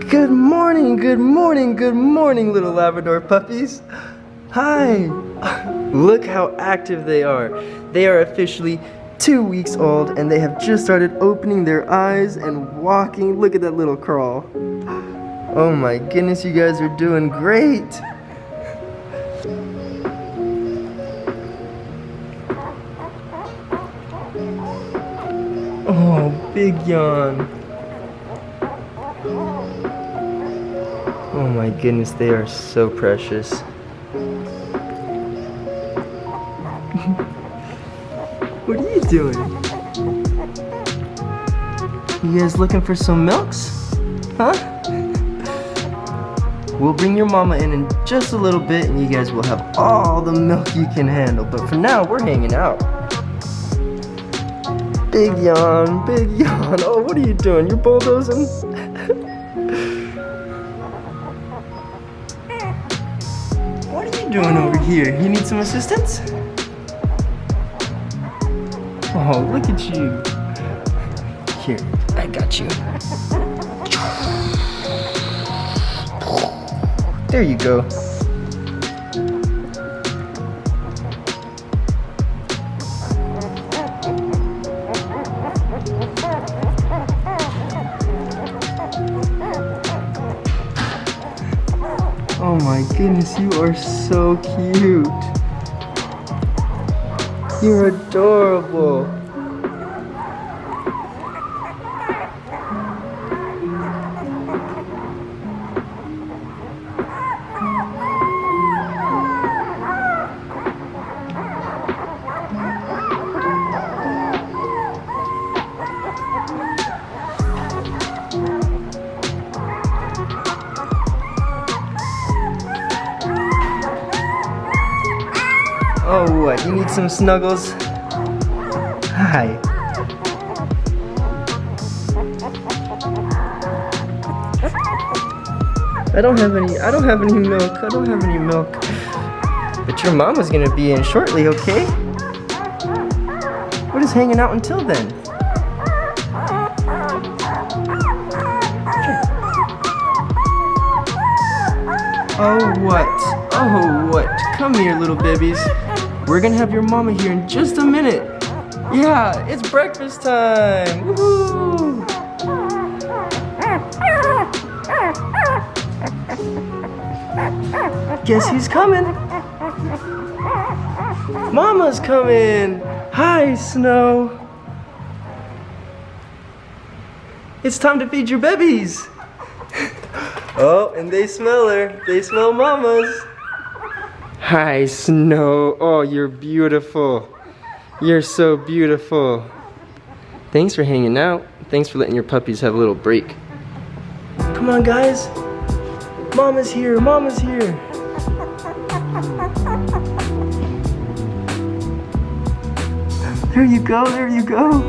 Good morning, little Labrador puppies. Hi. Look how active they are. They are officially 2 weeks old and they have just started opening their eyes and walking. Look at that little crawl. Oh my goodness, you guys are doing great. Oh, big yawn. Oh my goodness, they are so precious. What are you doing? You guys looking for some milks? Huh? We'll bring your mama in just a little bit and you guys will have all the milk you can handle. But for now, we're hanging out. Big yawn, big yawn. Oh, what are you doing? You're bulldozing? What are you doing over here? You need some assistance? Oh, look at you. Here, I got you. There you go. Oh my goodness, you are so cute. You're adorable. Oh, what? You need some snuggles? Hi. I don't have any milk. But your mama's gonna be in shortly, okay? We're just hanging out until then. Oh, what? Oh, what? Come here, little babies. We're gonna have your mama here in just a minute. Yeah, it's breakfast time. Woohoo! Guess who's coming? Mama's coming. Hi, Snow. It's time to feed your babies. Oh, and they smell her. They smell Mama's. Hi, Snow. Oh, you're beautiful. You're so beautiful. Thanks for hanging out. Thanks for letting your puppies have a little break. Come on, guys. Mama's here. Mama's here. There you go. There you go.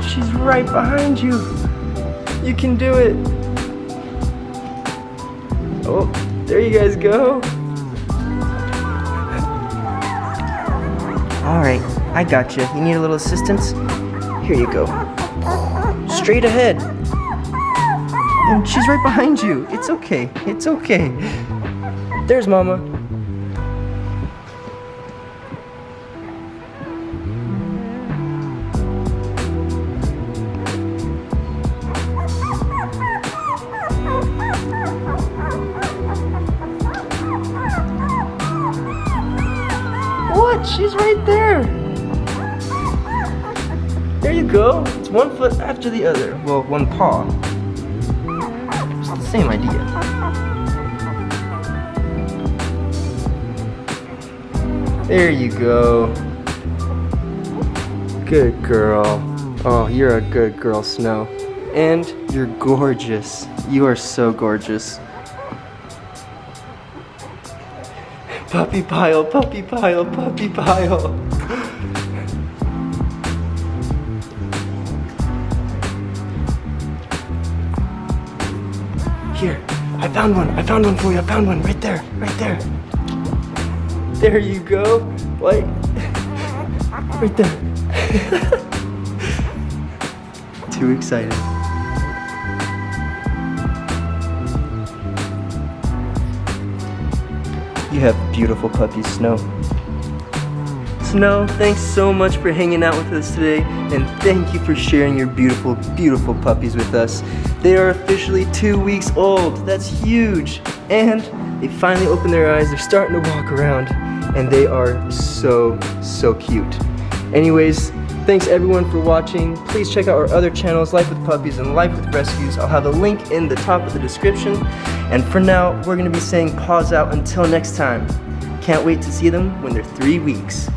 She's right behind you. You can do it. Oh, there you guys go. All right, I got you. You need a little assistance? Here you go. Straight ahead. And she's right behind you. It's okay. It's okay. There's Mama. What? She's right there. There you go. It's one foot after the other. Well, one paw. It's the same idea. There you go. Good girl. Oh, you're a good girl, Snow. And you're gorgeous. You are so gorgeous. Puppy pile, puppy pile, puppy pile. Here, I found one for you. I found one right there, right there. There you go. Wait, right there. Too excited. You have beautiful puppies, Snow. Snow, thanks so much for hanging out with us today, and thank you for sharing your beautiful, beautiful puppies with us. They are officially 2 weeks old. That's huge. And they finally opened their eyes. They're starting to walk around, and they are so, so cute. Anyways, thanks everyone for watching. Please check out our other channels, Life with Puppies and Life with Rescues. I'll have a link in the top of the description. And for now, we're gonna be saying paws out until next time. Can't wait to see them when they're 3 weeks.